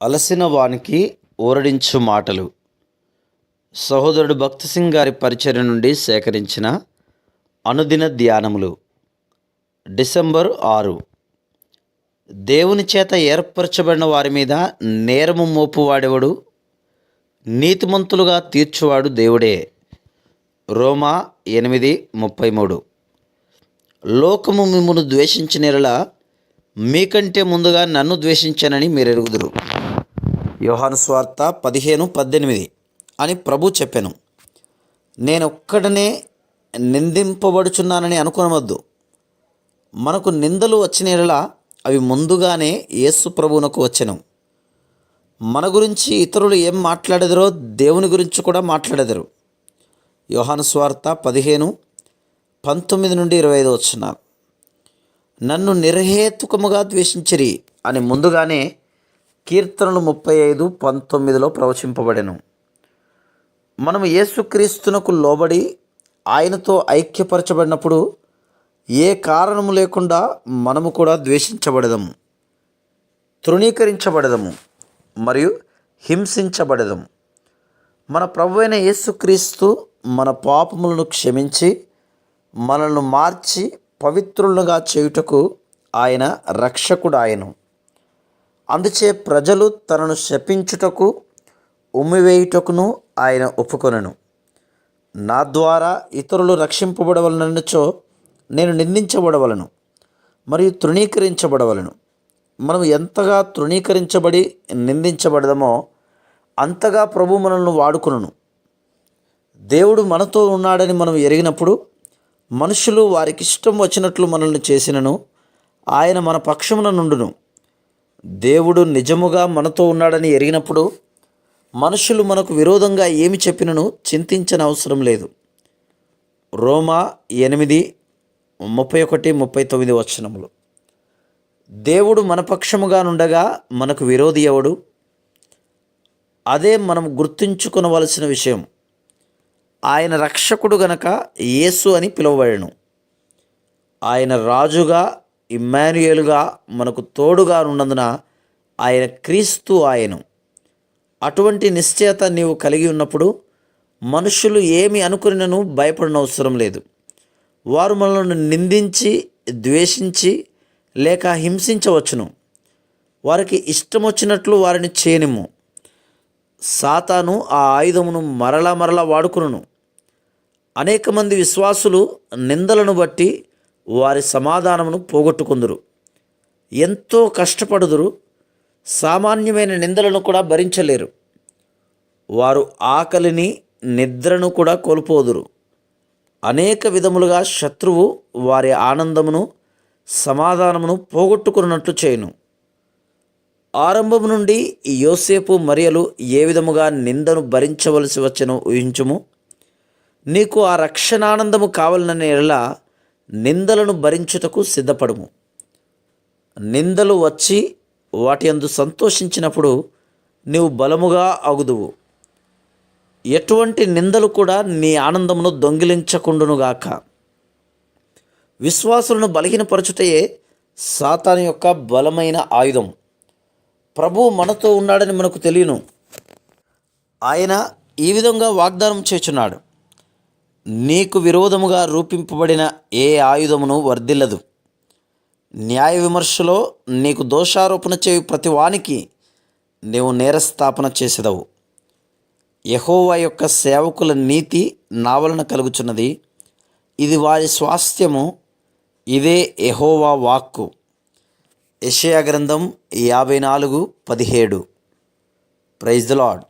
అలసిన వానికి ఊరడించు మాటలు. సహోదరుడు భక్తి సింగ్ గారి పరిచర్య నుండి సేకరించిన అనుదిన ధ్యానములు. డిసెంబర్ 6. దేవుని చేత ఏర్పరచబడిన వారి మీద నేరము మోపువాడెవడు? నీతిమంతులుగా తీర్చువాడు దేవుడే. రోమా 8:33. లోకము మిమ్మును ద్వేషించిన యెడల మీకంటే ముందుగా నన్ను ద్వేషించానని మీరెరుగుదురు. యోహాను సువార్త 15:18 అని ప్రభు చెప్పెను. నేనొక్కడనే నిందింపబడుచున్నానని అనుకొనవద్దు. మనకు నిందలు వచ్చిన యెడల అవి ముందుగానే యేసు ప్రభువునకు వచ్చెను. మన గురించి ఇతరులు ఏం మాట్లాడెదరో దేవుని గురించి కూడా మాట్లాడెదరు. యోహాను సువార్త 15:19-25 నన్ను నిర్హేతుకముగా ద్వేషించిరి అని ముందుగానే కీర్తనలు 35:19 ప్రవచింపబడెను. మనము యేసుక్రీస్తునకు లోబడి ఆయనతో ఐక్యపరచబడినప్పుడు ఏ కారణము లేకుండా మనము కూడా ద్వేషించబడదము, తృణీకరించబడదము మరియు హింసించబడదము. మన ప్రభువైన యేసుక్రీస్తు మన పాపములను క్షమించి మనల్ని మార్చి పవిత్రులుగా చేయుటకు ఆయన రక్షకుడాయను. అందుచే ప్రజలు తనను శపించుటకు ఉమ్మివేయుటకును ఆయన ఒప్పుకొనెను. నా ద్వారా ఇతరులు రక్షింపబడవలనచో నేను నిందించబడవలను మరియు తృణీకరించబడవలను. మనం ఎంతగా తృణీకరించబడి నిందించబడదామో అంతగా ప్రభు మనల్ని వాడుకొనును. దేవుడు మనతో ఉన్నాడని మనం ఎరిగినప్పుడు మనుషులు వారికి ఇష్టం వచ్చినట్లు మనల్ని చేసినను ఆయన మన పక్షమున నుండును. దేవుడు నిజముగా మనతో ఉన్నాడని ఎరిగినప్పుడు మనుషులు మనకు విరోధంగా ఏమి చెప్పినను చింతించని అవసరం లేదు. రోమా 8:31-39 దేవుడు మన పక్షముగా నుండగా మనకు విరోధి ఎవడు? అదే మనం గుర్తుంచుకొనవలసిన విషయం. ఆయన రక్షకుడు గనక యేసు అని పిలువబడెను. ఆయన రాజుగా ఇమ్మానుయేలుగా మనకు తోడుగా ఉన్నందున ఆయన క్రీస్తు ఆయను. అటువంటి నిశ్చయత నీవు కలిగి ఉన్నప్పుడు మనుషులు ఏమి అనుకునినను భయపడనవసరం లేదు. వారు మనల్ని నిందించి ద్వేషించి లేక హింసించవచ్చును. వారికి ఇష్టం వచ్చినట్లు వారిని చేయనిమ్ము. సాతాను ఆ ఆయుధమును మరలా వాడుకును. అనేక మంది విశ్వాసులు నిందలను బట్టి వారి సమాధానమును పోగొట్టుకుందురు. ఎంతో కష్టపడుదురు. సామాన్యమైన నిందలను కూడా భరించలేరు. వారు ఆకలిని నిద్రను కూడా కోల్పోదురు. అనేక విధములుగా శత్రువు వారి ఆనందమును సమాధానమును పోగొట్టుకున్నట్లు చేయును. ఆరంభము నుండి యోసేపు మరియలు ఏ విధముగా నిందను భరించవలసి వచ్చెనో ఊహించుము. నీకు ఆ రక్షణానందము కావాలనే యెడల నిందలను భరించుటకు సిద్ధపడుము. నిందలు వచ్చి వాటి యందు సంతోషించినప్పుడు నీవు బలముగా అగుదువు. ఎటువంటి నిందలు కూడా నీ ఆనందమును దొంగిలించకుండునుగాక. విశ్వాసులను బలహీనపరచుటయే సాతాను యొక్క బలమైన ఆయుధం. ప్రభువు మనతో ఉన్నాడని మనకు తెలియను. ఆయన ఈ విధంగా వాగ్దానం చేచున్నాడు, నీకు విరోధముగా రూపింపబడిన ఏ ఆయుధమును వర్ధిల్లదు. న్యాయ విమర్శలో నీకు దోషారోపణ చేయు ప్రతి వానికి నీవు నేరస్థాపన చేసేదవు. యెహోవా యొక్క సేవకుల నీతి నా వలన కలుగుచున్నది. ఇది వారి స్వాస్థ్యము. ఇదే యెహోవా వాక్కు. యెషయా గ్రంథం 54:17. Praise the lord.